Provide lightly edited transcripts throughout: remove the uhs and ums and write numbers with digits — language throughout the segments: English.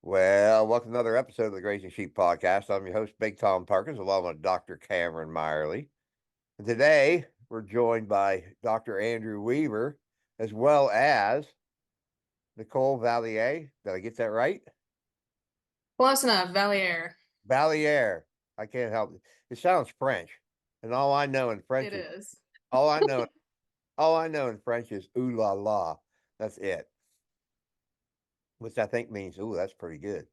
Well, welcome to another episode of the Grazing Sheep Podcast. I'm your host, Big Tom Perkins, along with Dr. Cameron Meyerly. And today, we're joined by Dr. Andrew Weaver, as well as Nicole Valliere. Did I get that right? Close enough, Valliere. Valliere. I can't help it. It sounds French, and all I know in French It is is. all I know. All I know in French is "ooh la la." That's it, which I think means "ooh, that's pretty good."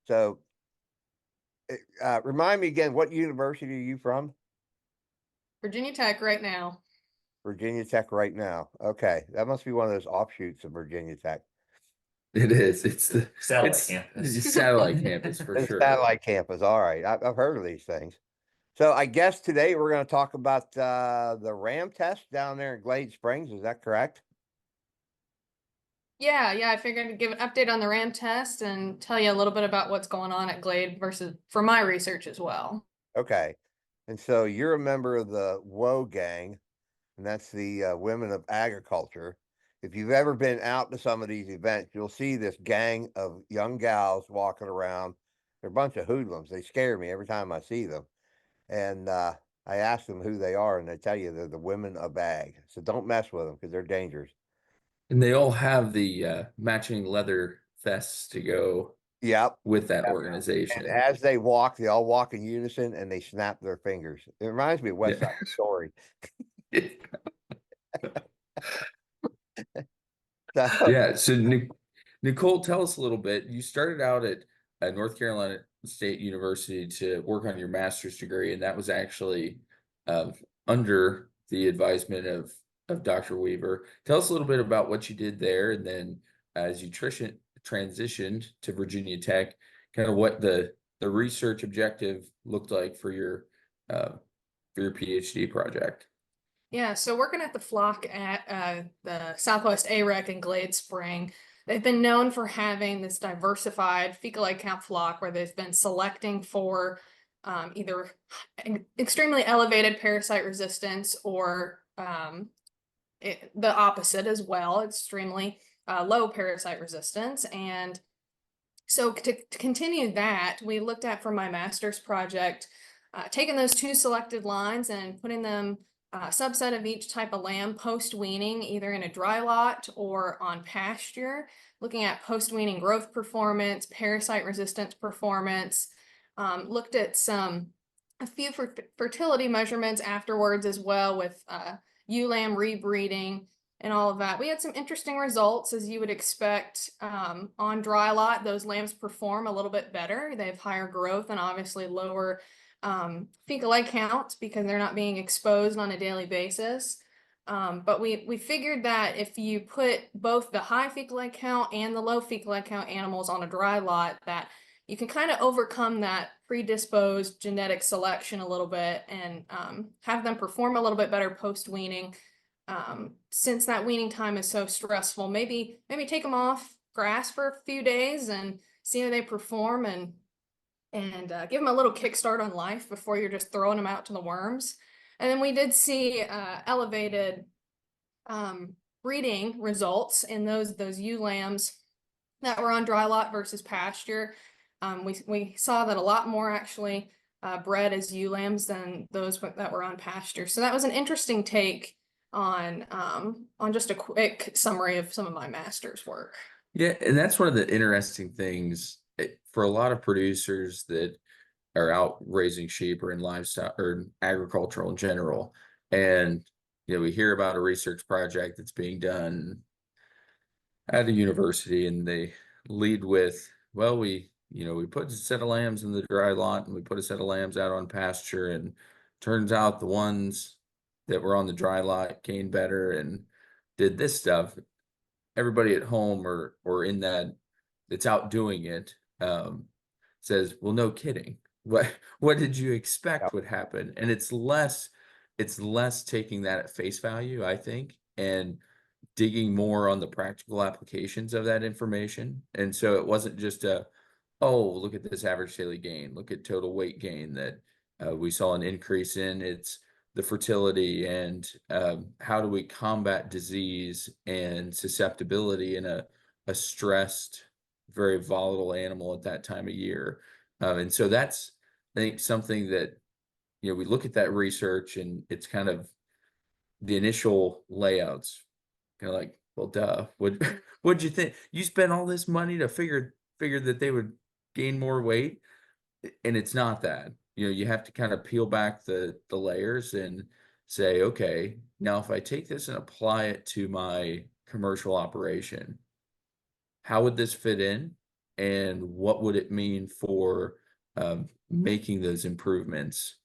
So, remind me again, what university are you from? Virginia Tech right now. Virginia Tech right now. Okay. That must be one of those offshoots of Virginia Tech. It is. It's the Satellite campus. it's satellite campus for It's sure. satellite campus. All right. I've heard of these things. So I guess today we're going to talk about the RAM test down there in Glade Springs. Is that correct? Yeah, I figured I'd give an update on the RAM test and tell you a little bit about what's going on at Glade versus for my research as well. Okay. And so you're a member of the WOA gang, and that's the Women of Agriculture. If you've ever been out to some of these events, you'll see this gang of young gals walking around. They're a bunch of hoodlums. They scare me every time I see them. And I ask them who they are, and they tell you they're the Women of Ag. So don't mess with them because they're dangerous. And they all have the matching leather vests to go Yep. with that Yep. And organization. as they walk, they all walk in unison and they snap their fingers. It reminds me of West Side Story. So, Yeah. So Nicole, tell us a little bit. You started out at North Carolina State University to work on your master's degree, and that was actually uh, under the advisement of Dr. Weaver. Tell us a little bit about what you did there, and then as you transitioned to Virginia Tech, kind of what the research objective looked like for your PhD project. Yeah, so working at the flock at the Southwest AREC in Glade Spring, they've been known for having this diversified fecal egg count flock where they've been selecting for either extremely elevated parasite resistance or the opposite as well, extremely low parasite resistance. And so to continue that, we looked at for my master's project, taking those two selected lines and putting them subset of each type of lamb post-weaning, either in a dry lot or on pasture, looking at post-weaning growth performance, parasite resistance performance, looked at a few fertility measurements afterwards as well with ewe lamb rebreeding and all of that. We had some interesting results, as you would expect. On dry lot, those lambs perform a little bit better. They have higher growth and obviously lower fecal egg count because they're not being exposed on a daily basis. But we figured that if you put both the high fecal egg count and the low fecal egg count animals on a dry lot, that you can kind of overcome that predisposed genetic selection a little bit and have them perform a little bit better post-weaning. Since that weaning time is so stressful, maybe take them off grass for a few days and see how they perform and give them a little kickstart on life before you're just throwing them out to the worms. And then we did see elevated breeding results in those ewe lambs that were on dry lot versus pasture. We saw that a lot more actually bred as ewe lambs than those that were on pasture. So that was an interesting take on just a quick summary of some of my master's work. Yeah, and that's one of the interesting things for a lot of producers that are out raising sheep or in livestock or agricultural in general. And we hear about a research project that's being done at a university, and they lead with, well, we put a set of lambs in the dry lot and we put a set of lambs out on pasture, and turns out the ones that were on the dry lot gained better and did this stuff. Everybody at home or in that's out doing it says, well, no kidding. What did you expect would happen? And it's less taking that at face value, I think, and digging more on the practical applications of that information. And so it wasn't just oh, look at this average daily gain, look at total weight gain that we saw an increase in. It's the fertility and how do we combat disease and susceptibility in a stressed very volatile animal at that time of year. And so that's, I think, something that, we look at that research, and it's kind of the initial layouts, kind of like, well, duh, what'd you think? You spent all this money to figure that they would gain more weight, and it's not that. You have to kind of peel back the layers and say, okay, now if I take this and apply it to my commercial operation, how would this fit in, and what would it mean for making those improvements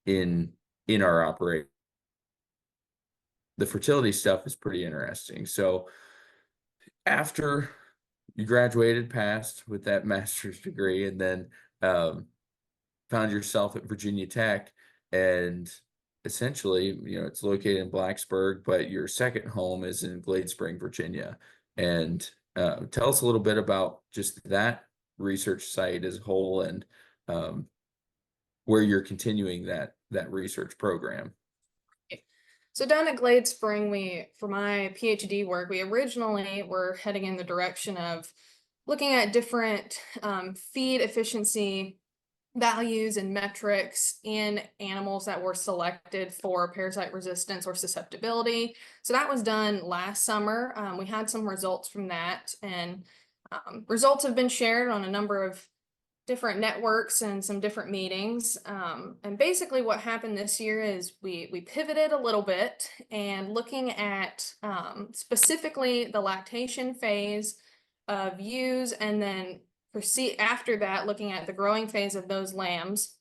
in our operation? The fertility stuff is pretty interesting. So after you graduated, passed with that master's degree, and then found yourself at Virginia Tech, and essentially, it's located in Blacksburg, but your second home is in Glade Spring, Virginia. And tell us a little bit about just that research site as a whole, and where you're continuing that research program. So down at Glade Spring, for my PhD work, we originally were heading in the direction of looking at different feed efficiency values and metrics in animals that were selected for parasite resistance or susceptibility. So that was done last summer. We had some results from that, and results have been shared on a number of different networks and some different meetings. And basically what happened this year is we pivoted a little bit, and looking at specifically the lactation phase of ewes, and then proceed after that, looking at the growing phase of those lambs.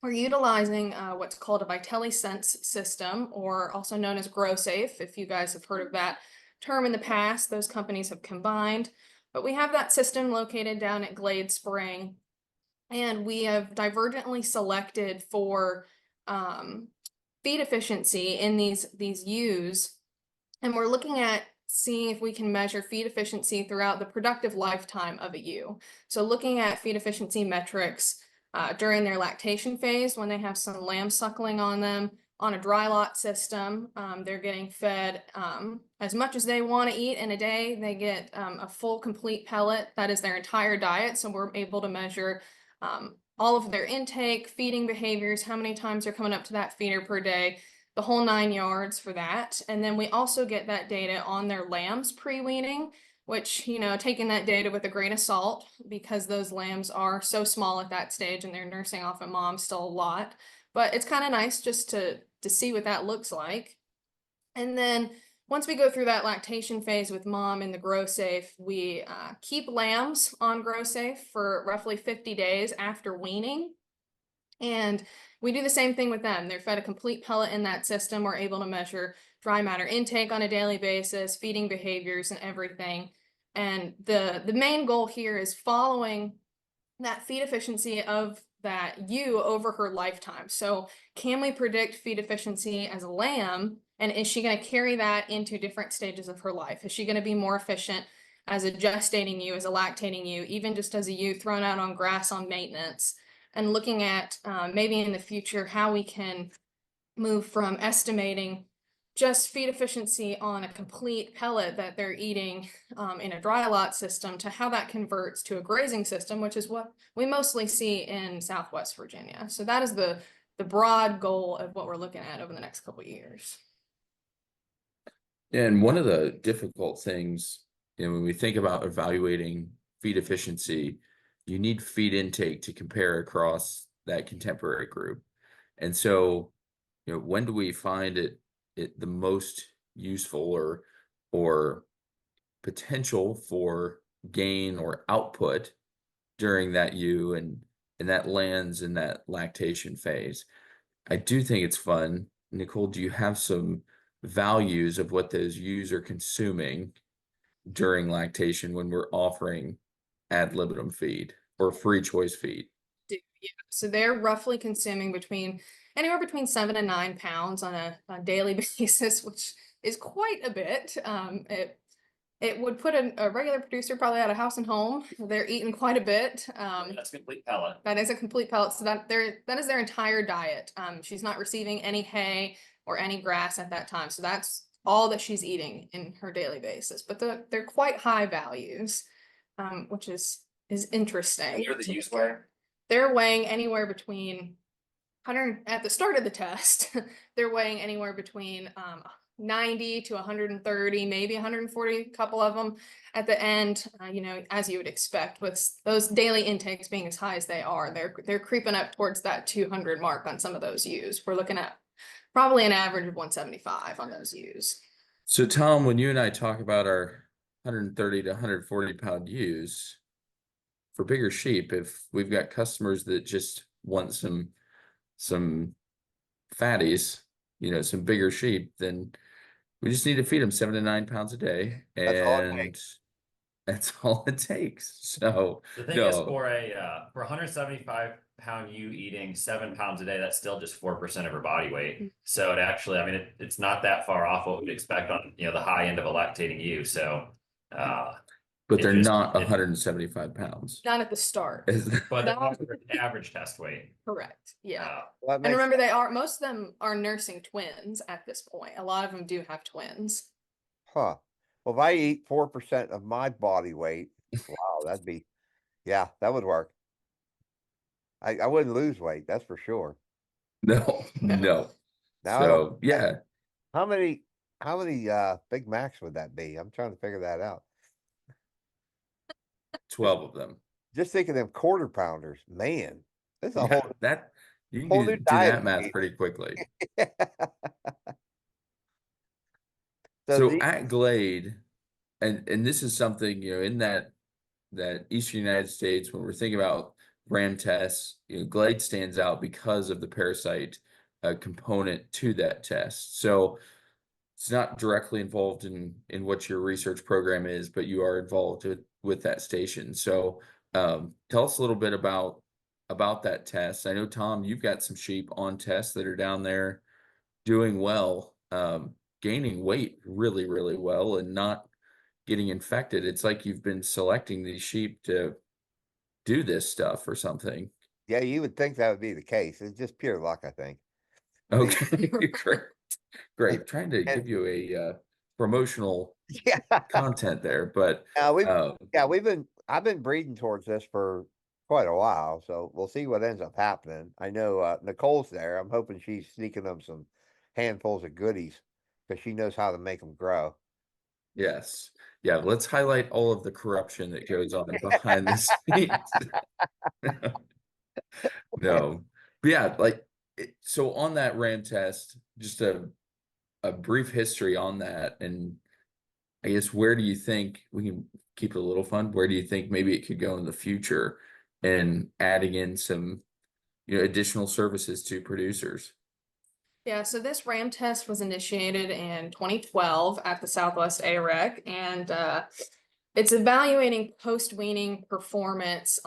We're utilizing what's called a Vitelli Sense system, or also known as GrowSafe. If you guys have heard of that term in the past, those companies have combined. But we have that system located down at Glade Spring, and we have divergently selected for feed efficiency in these ewes, and we're looking at seeing if we can measure feed efficiency throughout the productive lifetime of a ewe. So looking at feed efficiency metrics during their lactation phase, when they have some lamb suckling on them, on a dry lot system. They're getting fed as much as they want to eat in a day. They get a full complete pellet. That is their entire diet. So we're able to measure all of their intake, feeding behaviors, how many times they're coming up to that feeder per day, the whole 9 yards for that. And then we also get that data on their lambs pre-weaning, which, taking that data with a grain of salt, because those lambs are so small at that stage and they're nursing off of mom still a lot. But it's kind of nice just to see what that looks like. And then once we go through that lactation phase with mom in the GrowSafe, we keep lambs on GrowSafe for roughly 50 days after weaning. And we do the same thing with them. They're fed a complete pellet in that system. We're able to measure dry matter intake on a daily basis, feeding behaviors, and everything. And the main goal here is following that feed efficiency of that ewe over her lifetime. So can we predict feed efficiency as a lamb? And is she going to carry that into different stages of her life? Is she going to be more efficient as a gestating ewe, as a lactating ewe, even just as a ewe thrown out on grass on maintenance? And looking at maybe in the future how we can move from estimating just feed efficiency on a complete pellet that they're eating in a dry lot system to how that converts to a grazing system, which is what we mostly see in Southwest Virginia. So that is the broad goal of what we're looking at over the next couple of years. And one of the difficult things, when we think about evaluating feed efficiency, you need feed intake to compare across that contemporary group. And so, when do we find it the most useful or potential for gain or output during that ewe, and that lands in that lactation phase? I do think it's fun. Nicole, do you have some values of what those ewes are consuming during lactation when we're offering ad libitum feed or free choice feed? Yeah. So they're roughly consuming anywhere between 7 and 9 pounds on a daily basis, which is quite a bit. It would put a regular producer probably out of house and home. They're eating quite a bit. That's a complete pellet. That is a complete pellet. So that is their entire diet. She's not receiving any hay or any grass at that time. So that's all that she's eating in her daily basis. But they're quite high values. which is interesting. What are the ewes weighing? They're weighing anywhere between 100 at the start of the test. They're weighing anywhere between 90 to 130, maybe 140, a couple of them at the end. You know, as you would expect, with those daily intakes being as high as they are, they're creeping up towards that 200 mark on some of those ewes. We're looking at probably an average of 175 on those ewes. So Tom, when you and I talk about our 130 to 140 pound ewes for bigger sheep, if we've got customers that just want some fatties, you know, some bigger sheep, then we just need to feed them 7 to 9 pounds a day, That's all it and takes. that's all it takes. So The thing is, for a 175-pound ewe eating 7 pounds a day, that's still just 4% of her body weight. So it actually, I mean, it's not that far off what we'd expect on, you know, the high end of a lactating ewe. So, but it they're just- not it- 175 pounds. Not at the start. but No. the average test weight. Correct. Yeah. Well, that And makes remember, most of them are nursing twins at this point. A lot of them do have twins. Huh. Well, if I eat 4% of my body weight, wow, that'd be, yeah, that would work. I wouldn't lose weight, that's for sure. No, no. Now I don't, So yeah, how many Big Macs would that be? I'm trying to figure that out. 12 of them. Just thinking them quarter pounders, man. This is a Yeah, whole that you can whole do new that diet math machine. pretty quickly. So So the at Glade, and this is something, you know, in that Eastern United States, when we're thinking about ram tests, you know, Glade stands out because of the parasite component to that test. So it's not directly involved in what your research program is, but you are involved with that station. So tell us a little bit about that test. I know, Tom, you've got some sheep on tests that are down there doing well, gaining weight really, really well, and not getting infected. It's like you've been selecting these sheep to do this stuff or something. yeah, you would think that would be the case. It's just pure luck, I think. Okay, great, great. Trying to And- give you a promotional Yeah. content there, but I've been breeding towards this for quite a while, so we'll see what ends up happening. I know Nicole's there. I'm hoping she's sneaking them some handfuls of goodies because she knows how to make them grow. yes, yeah. Let's highlight all of the corruption that goes on behind the scenes. No, but yeah, like so on that ram test, just a brief history on that, and I guess where do you think we can keep it a little fun? Where do you think maybe it could go in the future, and adding in some, you know, additional services to producers? Yeah, so this RAM test was initiated in 2012 at the Southwest AREC, and it's evaluating post-weaning performance,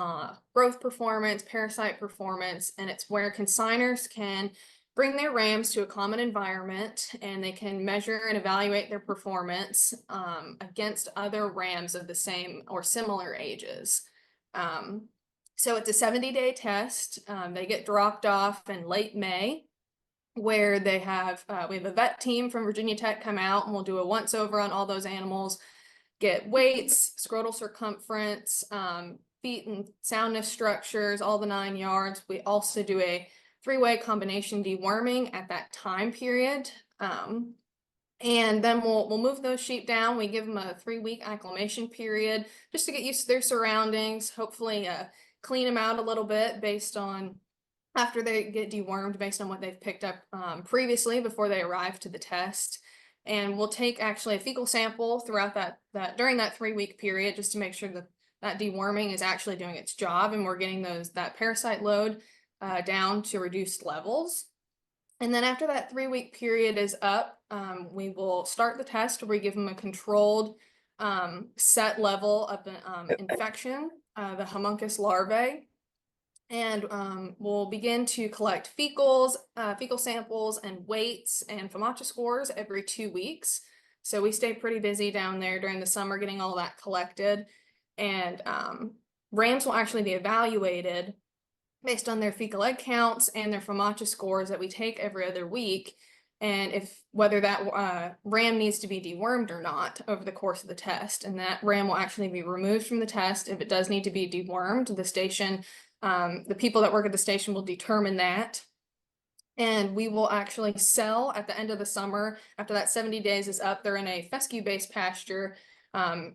growth performance, parasite performance, and it's where consigners can bring their rams to a common environment and they can measure and evaluate their performance against other rams of the same or similar ages. So it's a 70-day test. They get dropped off in late May, where they have we have a vet team from Virginia Tech come out and we'll do a once over on all those animals, get weights, scrotal circumference, feet and soundness structures, all the 9 yards. We also do a 3-way combination deworming at that time period. And then we'll move those sheep down. We give them a 3-week acclimation period just to get used to their surroundings, hopefully clean them out a little bit based on after they get dewormed based on what they've picked up previously before they arrive to the test. And we'll take actually a fecal sample throughout that during that 3-week period just to make sure that deworming is actually doing its job and we're getting that parasite load down to reduced levels. And then after that 3-week period is up, we will start the test where we give them a controlled set level of infection, the homunculus larvae. And we'll begin to collect fecal samples and weights and FOMACHA scores every 2 weeks. So we stay pretty busy down there during the summer getting all that collected. And rams will actually be evaluated based on their fecal egg counts and their FOMACHA scores that we take every other week. and whether that ram needs to be dewormed or not over the course of the test. And that ram will actually be removed from the test. If it does need to be dewormed, the station, the people that work at the station will determine that. And we will actually sell at the end of the summer. After that 70 days is up, they're in a fescue-based pasture,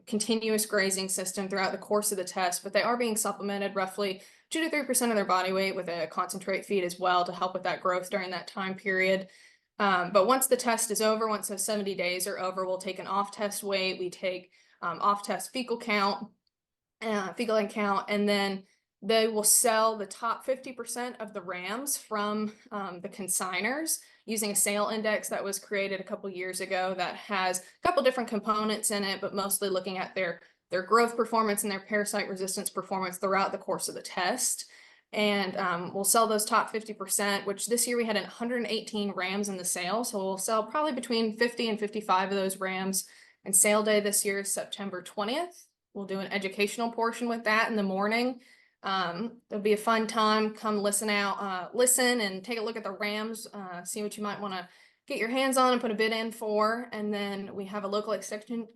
continuous grazing system throughout the course of the test, but they are being supplemented roughly 2 to 3% of their body weight with a concentrate feed as well to help with that growth during that time period. But once the test is over, once those 70 days are over, we'll take an off-test weight. We take off-test fecal count, fecal egg count, and then they will sell the top 50% of the rams from the consigners using a sale index that was created a couple years ago that has a couple different components in it, but mostly looking at their growth performance and their parasite resistance performance throughout the course of the test. And we'll sell those top 50%, which this year we had 118 rams in the sale. So we'll sell probably between 50 and 55 of those rams. And sale day this year is September 20th. We'll do an educational portion with that in the morning. It'll be a fun time. Come listen and take a look at the rams, see what you might want to get your hands on and put a bid in for. And then we have a local extension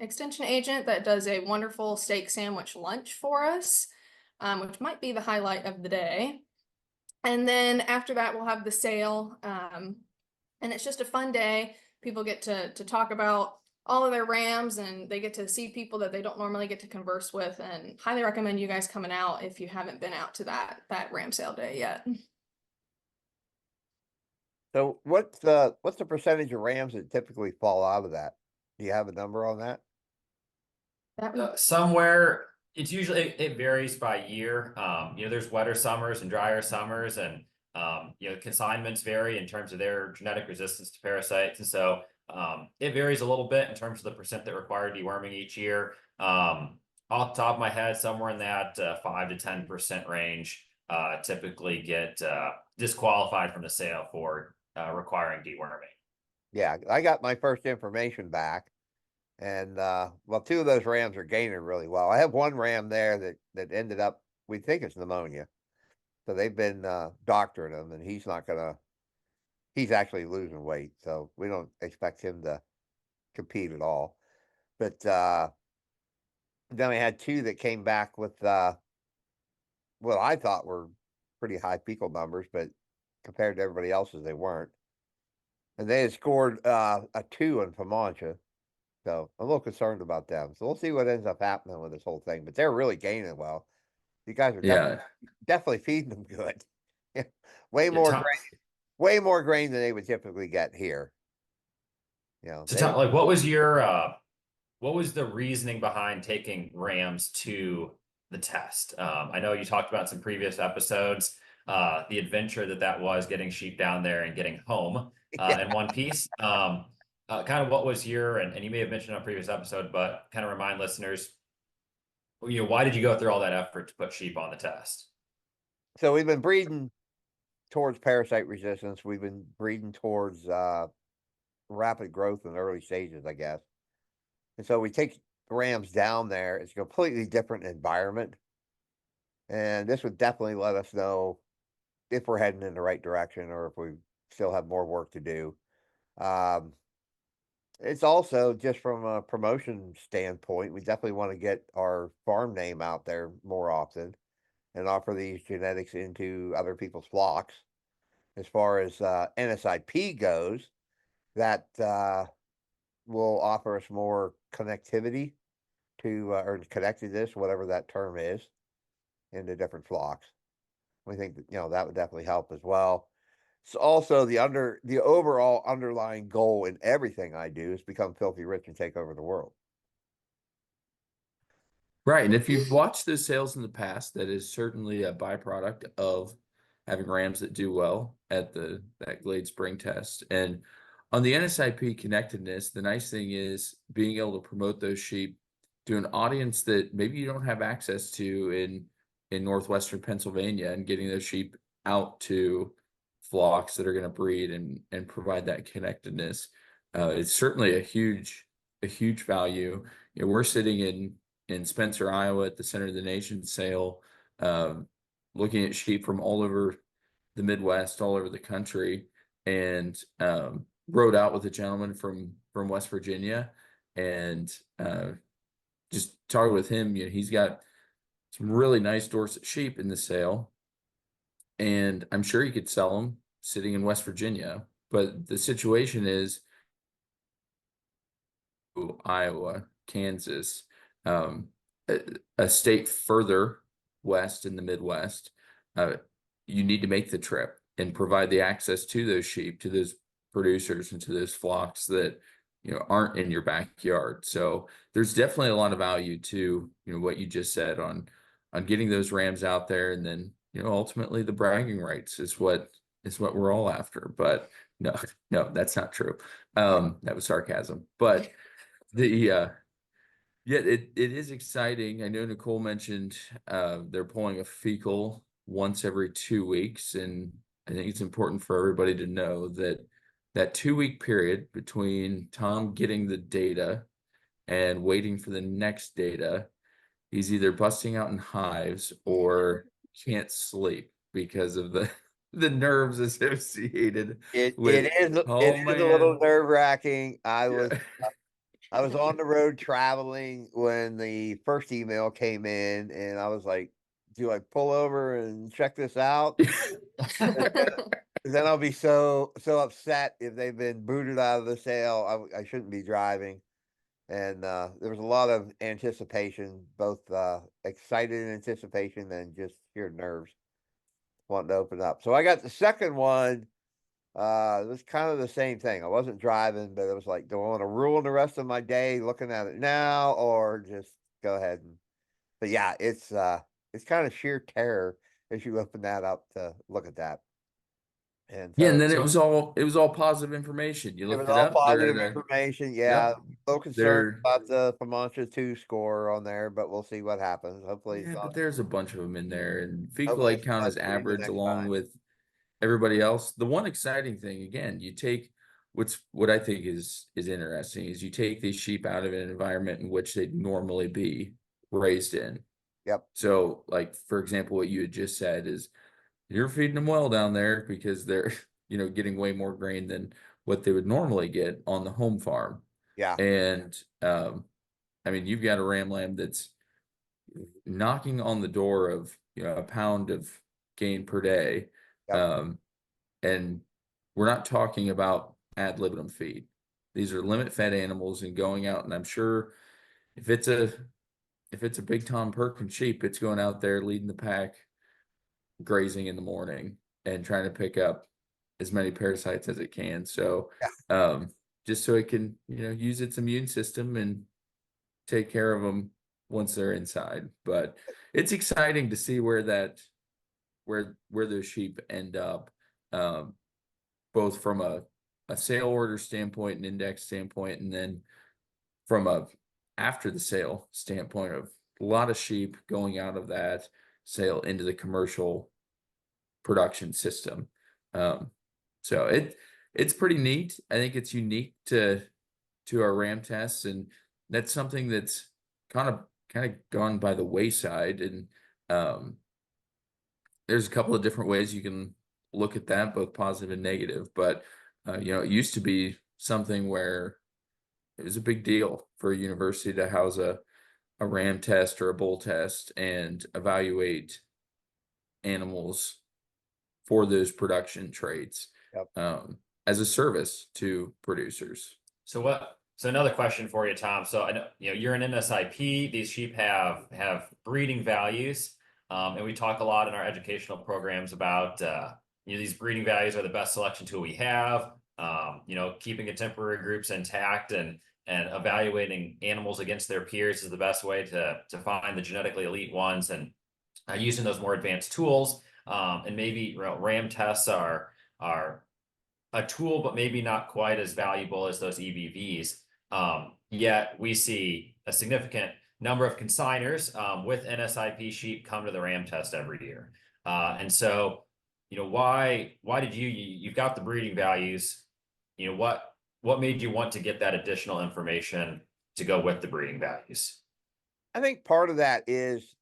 agent that does a wonderful steak sandwich lunch for us, which might be the highlight of the day. And then after that, we'll have the sale. And it's just a fun day. People get to talk about all of their rams, and they get to see people that they don't normally get to converse with, and highly recommend you guys coming out if you haven't been out to that ram sale day yet. So what's the percentage of rams that typically fall out of that? Do you have a number on that? Somewhere it's usually, it varies by year. There's wetter summers and drier summers, and consignments vary in terms of their genetic resistance to parasites, and so it varies a little bit in terms of the percent that require deworming each year. Off the top of my head, somewhere in that 5 to 10% range typically get disqualified from the sale for requiring deworming. Yeah, I got my first information back, and well, 2 of those rams are gaining really well. I have one ram there that ended up, we think it's pneumonia, so they've been doctoring him, and he's actually losing weight, so we don't expect him to compete at all. But then we had 2 that came back with what I thought were pretty high fecal numbers, but compared to everybody else's, they weren't. And they had scored a 2 in Pamancha, so I'm a little concerned about them. So we'll see what ends up happening with this whole thing. But they're really gaining well. You guys are definitely feeding them good. way more grain than they would typically get here. So like, what was the reasoning behind taking rams to the test? I know you talked about some previous episodes, the adventure that was getting sheep down there and getting home in one piece. Kind of what was and you may have mentioned on a previous episode, but kind of remind listeners, why did you go through all that effort to put sheep on the test? So we've been breeding towards parasite resistance. We've been breeding towards rapid growth in the early stages, I guess. And so we take rams down there. It's a completely different environment. And this would definitely let us know if we're heading in the right direction or if we still have more work to do. It's also just from a promotion standpoint, we definitely want to get our farm name out there more often and offer these genetics into other people's flocks. As far as NSIP goes, that will offer us more connectivity to or connectedness, whatever that term is, into different flocks. We think that that would definitely help as well. So also the overall underlying goal in everything I do is become filthy rich and take over the world. Right. And if you've watched those sales in the past, that is certainly a byproduct of having rams that do well at that Glade Spring test. And on the NSIP connectedness, the nice thing is being able to promote those sheep to an audience that maybe you don't have access to in northwestern Pennsylvania, and getting those sheep out to flocks that are going to breed and provide that connectedness. It's certainly a huge value. We're sitting in Spencer, Iowa at the Center of the Nation sale, looking at sheep from all over the Midwest, all over the country. And rode out with a gentleman from West Virginia, and just talked with him. You know, he's got some really nice Dorset sheep in the sale, and I'm sure he could sell them sitting in West Virginia. But the situation is Iowa, Kansas, um, a state further west in the Midwest. You need to make the trip and provide the access to those sheep, to those producers, and to those flocks that, you know, aren't in your backyard. So there's definitely a lot of value to, you know, what you just said on getting those rams out there, and then, you know, ultimately the bragging rights is what we're all after. But no, no, that's not true. That was sarcasm. But the yeah, it is exciting. I know Nicole mentioned they're pulling a fecal once every 2 weeks, and I think it's important for everybody to know that that 2 week period between Tom getting the data and waiting for the next data, he's either busting out in hives or can't sleep because of the the nerves associated It with, is oh a little man. nerve-wracking. Yeah. I was on the road traveling when the first email came in, and I was like, "Do I pull over and check this out?" Then I'll be so upset if they've been booted out of the sale. I shouldn't be driving. And there was a lot of anticipation, both excited anticipation and just sheer nerves wanting to open up. So I got the second one. It was kind of the same thing. I wasn't driving, but it was like, do I want to ruin the rest of my day looking at it now, or just go ahead and? But yeah, it's kind of sheer terror as you open that up to look at that. And Yeah, and so then it was all positive information. You it was looked it all up. positive information. Yeah, Yep, a little concerned they're about the Pamancha 2 score on there, but we'll see what happens. Hopefully it's yeah, but not. there's a bunch of them in there, and fecal Hopefully egg it's count not is shooting the average next along time. with everybody else. The one exciting thing, again, you take what I think is interesting is you take these sheep out of an environment in which they'd normally be raised in. Yep. So, like for example, what you had just said is you're feeding them well down there because they're you know getting way more grain than what they would normally get on the home farm. Yeah. And I mean, you've got a ram lamb that's knocking on the door of, you know, a pound of gain per day. Yep. Um, and we're not talking about ad libitum feed. These are limit fed animals, and going out, and I'm sure if it's a big Tom Perkins sheep, it's going out there leading the pack, grazing in the morning and trying to pick up as many parasites as it can. So just so it can, you know, use its immune system and take care of them once they're inside. But it's exciting to see where that where those sheep end up, both from a sale order standpoint and index standpoint, and then from a after the sale standpoint of a lot of sheep going out of that sale into the commercial production system. So it's pretty neat. I think it's unique to our ram tests, and that's something that's kind of gone by the wayside. And there's a couple of different ways you can look at that, both positive and negative. But you know, it used to be something where it was a big deal for a university to house a ram test or a bull test and evaluate animals for those production traits, Yep. as a service to producers. So another question for you, Tom. So I know, you know, you're an NSIP. These sheep have breeding values, and we talk a lot in our educational programs about you know, these breeding values are the best selection tool we have. You know, keeping contemporary groups intact and evaluating animals against their peers is the best way to find the genetically elite ones, and using those more advanced tools. And maybe, you know, RAM tests are a tool, but maybe not quite as valuable as those EBVs. Yet we see a significant number of consigners with NSIP sheep come to the RAM test every year. And so, you know, why did you've got the breeding values, you know, what made you want to get that additional information to go with the breeding values? I think part of that is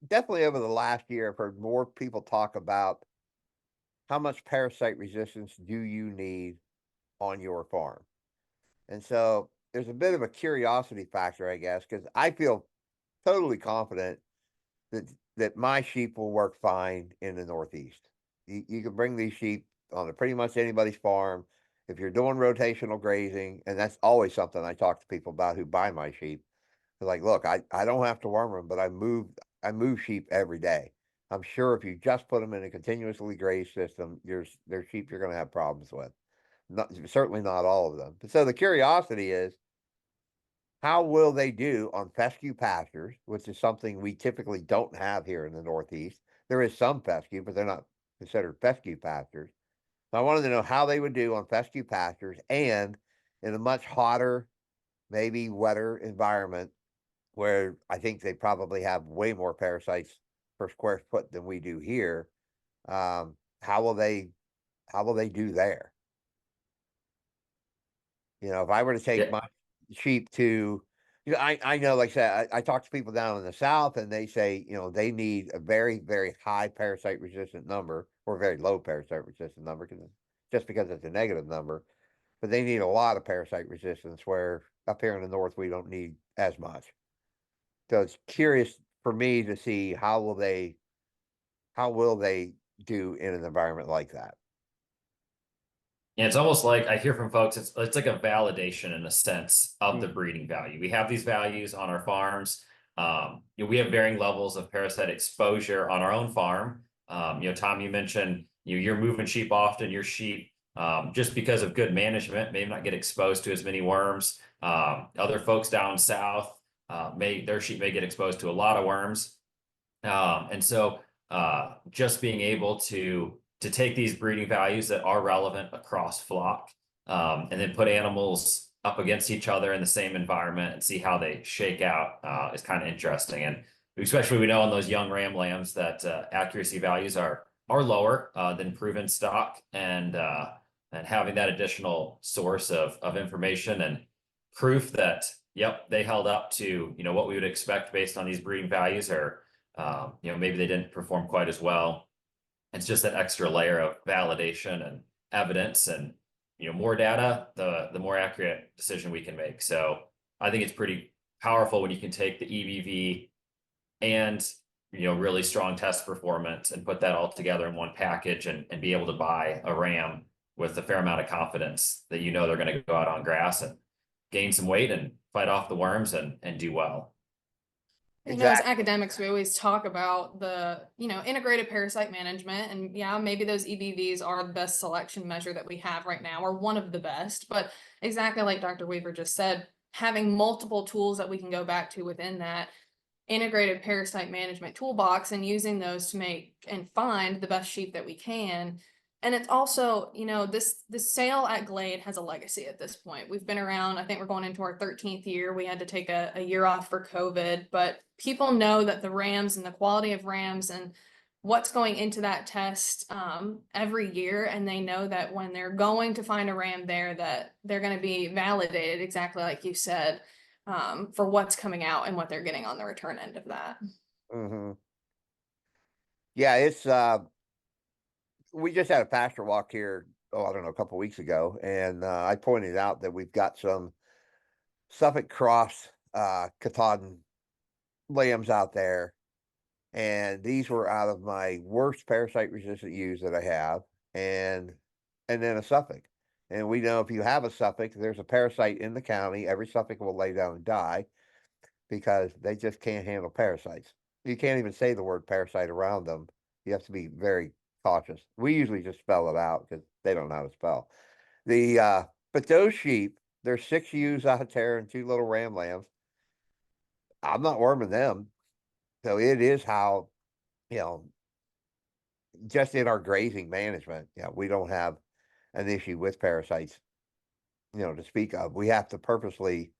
definitely over the last year, I've heard more people talk about how much parasite resistance do you need on your farm. And so there's a bit of a curiosity factor, I guess, because I feel totally confident that my sheep will work fine in the Northeast. You can bring these sheep on pretty much anybody's farm. If you're doing rotational grazing, and that's always something I talk to people about who buy my sheep. They're like, look, I don't have to worm them, but I move sheep every day. I'm sure if you just put them in a continuously grazed system, there's sheep you're going to have problems with. Not, certainly not all of them. But so the curiosity is, how will they do on fescue pastures, which is something we typically don't have here in the Northeast? There is some fescue, but they're not considered fescue pastures. So I wanted to know how they would do on fescue pastures and in a much hotter, maybe wetter environment where I think they probably have way more parasites per square foot than we do here. How will they do there? If I were to take Yeah. my sheep to, I know, like I said, I talk to people down in the South and they say, they need a very, very high parasite resistant number or very low parasite resistant number just because it's a negative number, but they need a lot of parasite resistance where up here in the North, we don't need as much. So it's curious for me to see how will they do in an environment like that. And it's almost like I hear from folks, it's like a validation in a sense of the breeding value. We have these values on our farms. We have varying levels of parasite exposure on our own farm. Tom, you mentioned you're moving sheep often. Your sheep, just because of good management, may not get exposed to as many worms. Other folks down south, their sheep may get exposed to a lot of worms. And so just being able to take these breeding values that are relevant across flock, and then put animals up against each other in the same environment and see how they shake out is kind of interesting. And especially we know in those young ram lambs that accuracy values are lower than proven stock, and having that additional source of information and proof that yep, they held up to what we would expect based on these breeding values, or maybe they didn't perform quite as well. It's just that extra layer of validation and evidence, and more data, the more accurate decision we can make. So I think it's pretty powerful when you can take the EBV and really strong test performance and put that all together in one package, and be able to buy a ram with a fair amount of confidence that they're going to go out on grass and gain some weight and fight off the worms and do well. As academics, we always talk about the, integrated parasite management, and yeah, maybe those EBVs are the best selection measure that we have right now, or one of the best, but exactly like Dr. Weaver just said, having multiple tools that we can go back to within that integrated parasite management toolbox and using those to make and find the best sheep that we can. And it's also, this sale at Glade has a legacy at this point. We've been around, I think we're going into our 13th year. We had to take a year off for COVID, but people know that the rams and the quality of rams and what's going into that test every year. And they know that when they're going to find a ram there, that they're going to be validated, exactly like you said, for what's coming out and what they're getting on the return end of that. Mm-hmm. Yeah, it's we just had a pasture walk here, I don't know, a couple weeks ago, and I pointed out that we've got some Suffolk Cross Katahdin lambs out there, and these were out of my worst parasite resistant ewes that I have, and then a Suffolk. And we know if you have a Suffolk, there's a parasite in the county, every Suffolk will lay down and die because they just can't handle parasites. You can't even say the word parasite around them. You have to be very cautious. We usually just spell it out because they don't know how to spell. But those sheep, there's 6 ewes out there and 2 little ram lambs. I'm not worming them. So it is how, just in our grazing management, we don't have an issue with parasites, to speak of. We have to purposely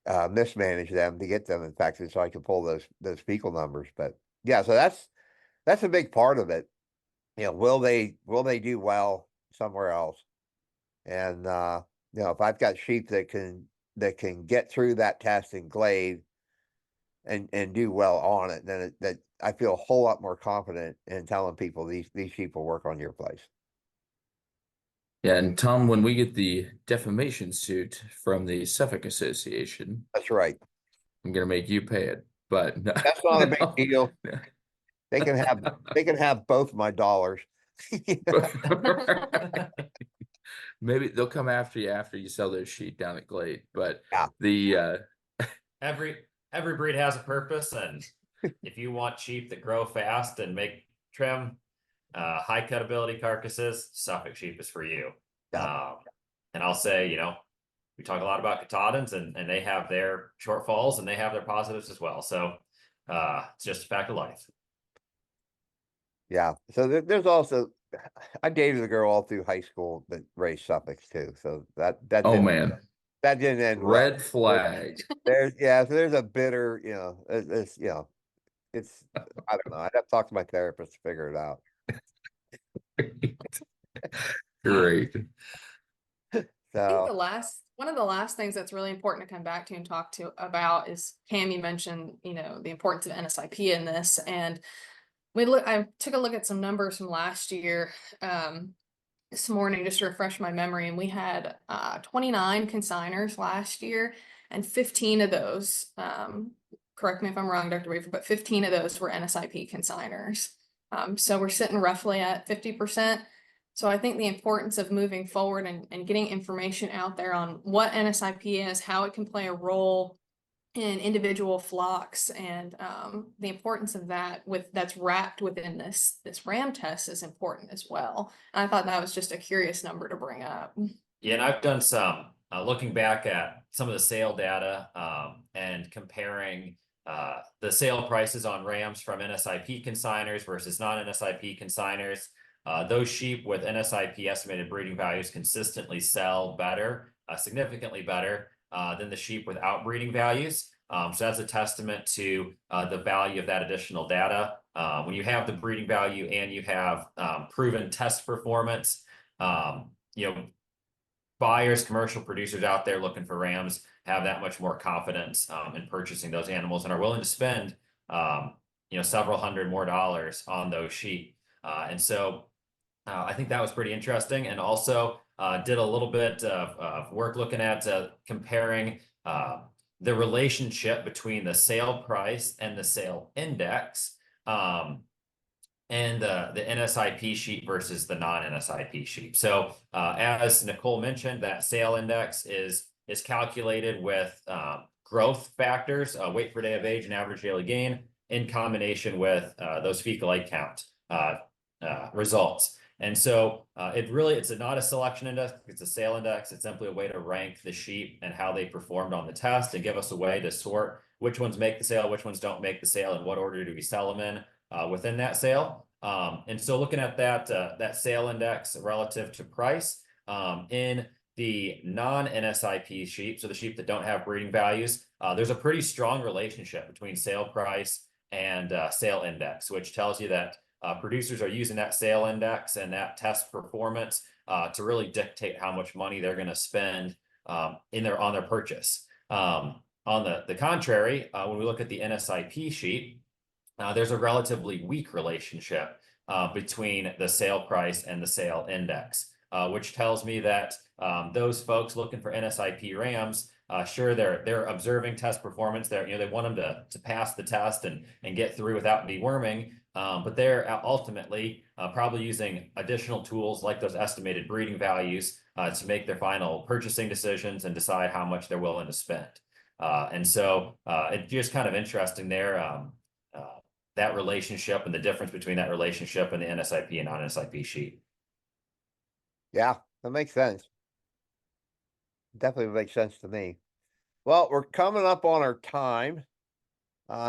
mismanage them to get them infected so I can pull those fecal numbers. But yeah, so that's a big part of it. Will they do well somewhere else? And if I've got sheep that can get through that test in Glade and do well on it, then that I feel a whole lot more confident in telling people these sheep will work on your place. Yeah, and Tom, when we get the defamation suit from the Suffolk Association, That's right. I'm gonna make you pay it. But no, That's not a big no. deal. They can have both my dollars. Maybe they'll come after you sell their sheep down at Glade. But Yeah. the Every breed has a purpose, and if you want sheep that grow fast and make trim, high cutability carcasses, Suffolk sheep is for you. Yeah. And I'll say, we talk a lot about Katahdins, and they have their shortfalls and they have their positives as well. So it's just a fact of life. Yeah. So there's also, I dated a girl all through high school that raised Suffolks too. So that oh man, didn't end well. red flag. So there's a bitter, it's I don't know. I'd have to talk to my therapist to figure it out. Great. I think So one of the last things that's really important to come back to and talk to about is Cam, you mentioned, the importance of NSIP in this. And I took a look at some numbers from last year, this morning just to refresh my memory, and we had 29 consigners last year, and 15 of those, correct me if I'm wrong, Dr. Weaver, but 15 of those were NSIP consigners. So we're sitting roughly at 50%. So I think the importance of moving forward and getting information out there on what NSIP is, how it can play a role in individual flocks, and the importance of that that's wrapped within this RAM test is important as well. And I thought that was just a curious number to bring up. Yeah, and I've done some looking back at some of the sale data and comparing the sale prices on rams from NSIP consigners versus non-NSIP consigners. Those sheep with NSIP estimated breeding values consistently sell better, significantly better than the sheep without breeding values. So that's a testament to the value of that additional data. When you have the breeding value and you have proven test performance, buyers, commercial producers out there looking for rams have that much more confidence in purchasing those animals and are willing to spend several hundred more dollars on those sheep. And so I think that was pretty interesting, and also did a little bit of work looking at comparing the relationship between the sale price and the sale index, and the NSIP sheet versus the non-NSIP sheet. So as Nicole mentioned, that sale index is calculated with growth factors, weight per day of age and average daily gain, in combination with those fecal egg count results. And so it's not a selection index, it's a sale index. It's simply a way to rank the sheep and how they performed on the test and give us a way to sort which ones make the sale, which ones don't make the sale, and what order do we sell them in within that sale. And so looking at that sale index relative to price in the non-NSIP sheep, so the sheep that don't have breeding values, there's a pretty strong relationship between sale price and sale index, which tells you that producers are using that sale index and that test performance to really dictate how much money they're going to spend on their purchase. On the contrary, when we look at the NSIP sheet, there's a relatively weak relationship between the sale price and the sale index, which tells me that those folks looking for NSIP rams, sure, they're observing test performance. They want them to pass the test and get through without deworming, but they're ultimately probably using additional tools like those estimated breeding values to make their final purchasing decisions and decide how much they're willing to spend. And so it's just kind of interesting there. That relationship and the difference between that relationship and the NSIP and non-NSIP sheet. yeah, that makes sense. Definitely makes sense to me. Well, we're coming up on our time.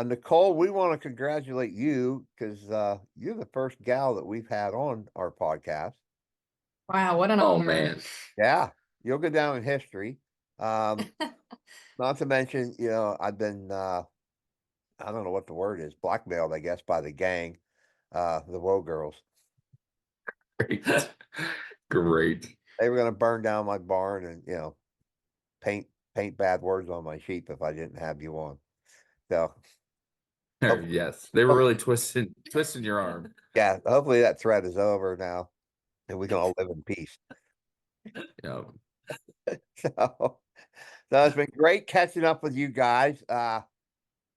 Nicole, we want to congratulate you because you're the first gal that we've had on our podcast. Wow, what an Oh honor. man. Yeah, you'll go down in history. Not to mention, I've been I don't know what the word is, blackmailed, I guess, by the gang, the Woe girls. Great. Great. They were going to burn down my barn and paint bad words on my sheep if I didn't have you on. So Yes, they were really twisting your arm. yeah, hopefully that threat is over now and we can all live in peace. know, So, so it's been great catching up with you guys.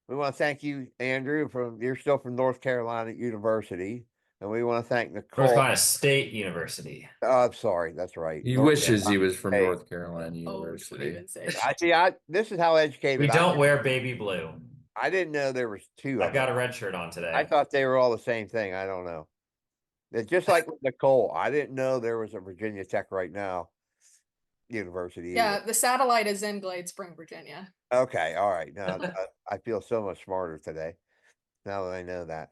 We want to thank you, Andrew, you're still from North Carolina University. And we want to thank North Nicole. Carolina State University. Oh, I'm sorry, that's right. he North wishes he Carolina was from State. North Carolina Oh, don't University. even say I see. This is how educated We I don't am. wear baby blue. I didn't know there was two I've of got them. a red shirt on today. I thought they were all the same thing. I don't know. It's just like with Nicole. I didn't know there was a Virginia Tech right now university. Yeah, Either. the satellite is in Glade Spring, Virginia. Okay. All right. Now I feel so much smarter today. Now that I know that.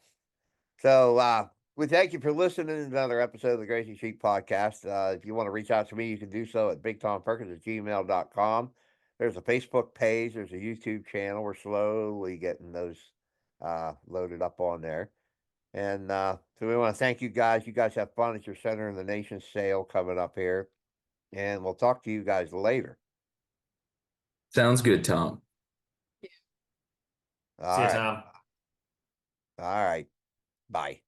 So we thank you for listening to another episode of the Grazing Sheep Podcast. If you want to reach out to me, you can do so at bigtomperkins@gmail.com. There's a Facebook page, there's a YouTube channel. We're slowly getting those loaded up on there. And so we want to thank you guys. You guys have fun at your Center in the Nation sale coming up here. And we'll talk to you guys later. Sounds good, Tom. All See you, right. Tom. All right. Bye.